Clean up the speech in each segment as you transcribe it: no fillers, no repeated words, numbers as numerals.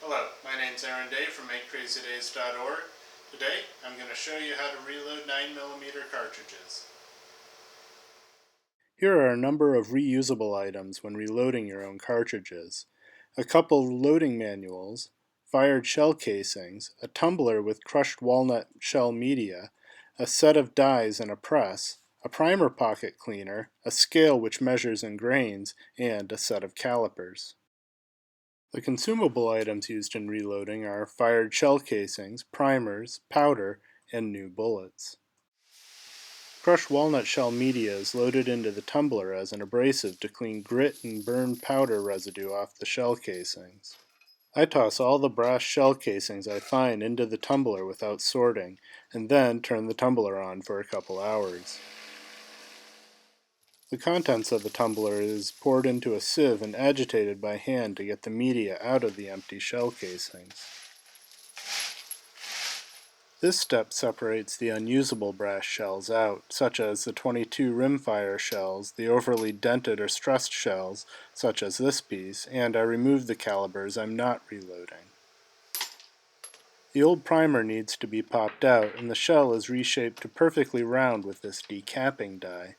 Hello, my name's Aaron Day from make.crazydays.org. Today, I'm going to show you how to reload 9mm cartridges. Here are a number of reusable items when reloading your own cartridges. A couple loading manuals, fired shell casings, a tumbler with crushed walnut shell media, a set of dies and a press, a primer pocket cleaner, a scale which measures in grains, and a set of calipers. The consumable items used in reloading are fired shell casings, primers, powder, and new bullets. Crushed walnut shell media is loaded into the tumbler as an abrasive to clean grit and burned powder residue off the shell casings. I toss all the brass shell casings I find into the tumbler without sorting, and then turn the tumbler on for a couple hours. The contents of the tumbler is poured into a sieve and agitated by hand to get the media out of the empty shell casings. This step separates the unusable brass shells out, such as the 22 rimfire shells, the overly dented or stressed shells, such as this piece, and I remove the calibers I'm not reloading. The old primer needs to be popped out, and the shell is reshaped to perfectly round with this decapping die.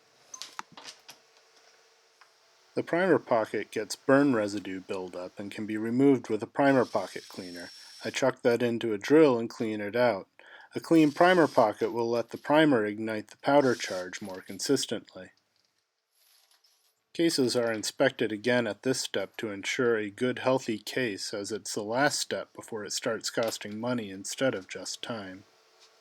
The primer pocket gets burn residue buildup and can be removed with a primer pocket cleaner. I chuck that into a drill and clean it out. A clean primer pocket will let the primer ignite the powder charge more consistently. Cases are inspected again at this step to ensure a good healthy case, as it's the last step before it starts costing money instead of just time.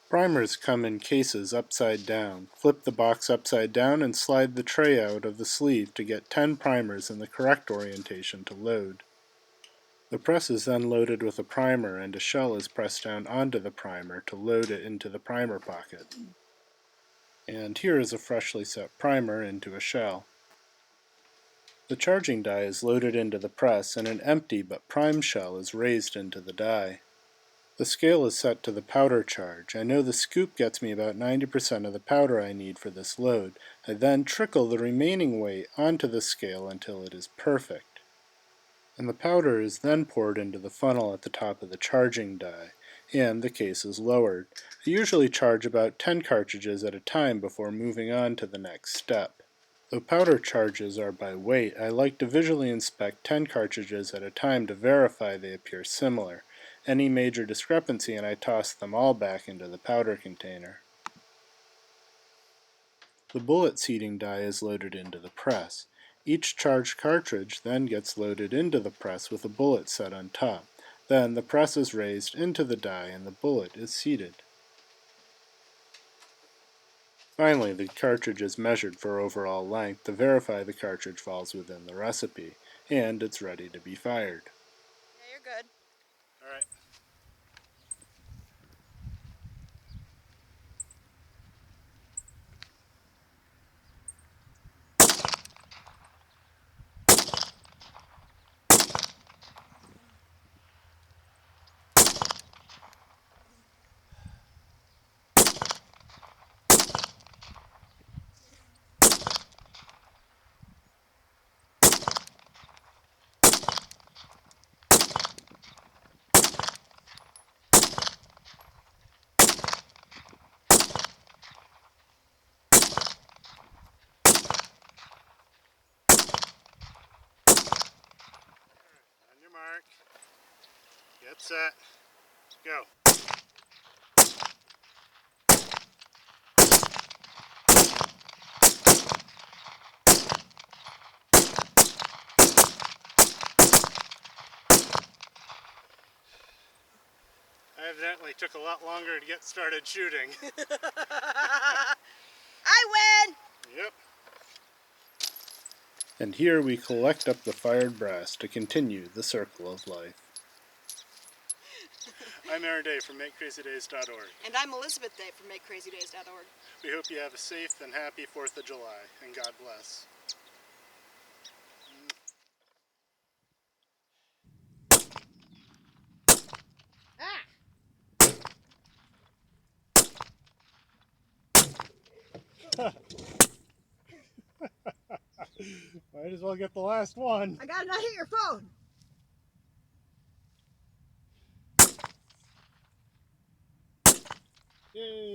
Primers come in cases upside down. Flip the box upside down and slide the tray out of the sleeve to get 10 primers in the correct orientation to load. The press is then loaded with a primer and a shell is pressed down onto the primer to load it into the primer pocket. And here is a freshly set primer into a shell. The charging die is loaded into the press and an empty but primed shell is raised into the die. The scale is set to the powder charge. I know the scoop gets me about 90% of the powder I need for this load. I then trickle the remaining weight onto the scale until it is perfect. And the powder is then poured into the funnel at the top of the charging die, and the case is lowered. I usually charge about 10 cartridges at a time before moving on to the next step. Though powder charges are by weight, I like to visually inspect 10 cartridges at a time to verify they appear similar. Any major discrepancy and I toss them all back into the powder container. The bullet seating die is loaded into the press. Each charged cartridge then gets loaded into the press with a bullet set on top. Then the press is raised into the die and the bullet is seated. Finally, the cartridge is measured for overall length to verify the cartridge falls within the recipe, and it's ready to be fired. Yeah, you're good. All right. On your mark, get set, go. I evidently took a lot longer to get started shooting. I win! Yep. And here we collect up the fired brass to continue the circle of life. I'm Aaron Day from make.crazydays.org. And I'm Elizabeth Day from make.crazydays.org. We hope you have a safe and happy 4th of July, and God bless. Might as well get the last one. I gotta not hit your phone. Yay!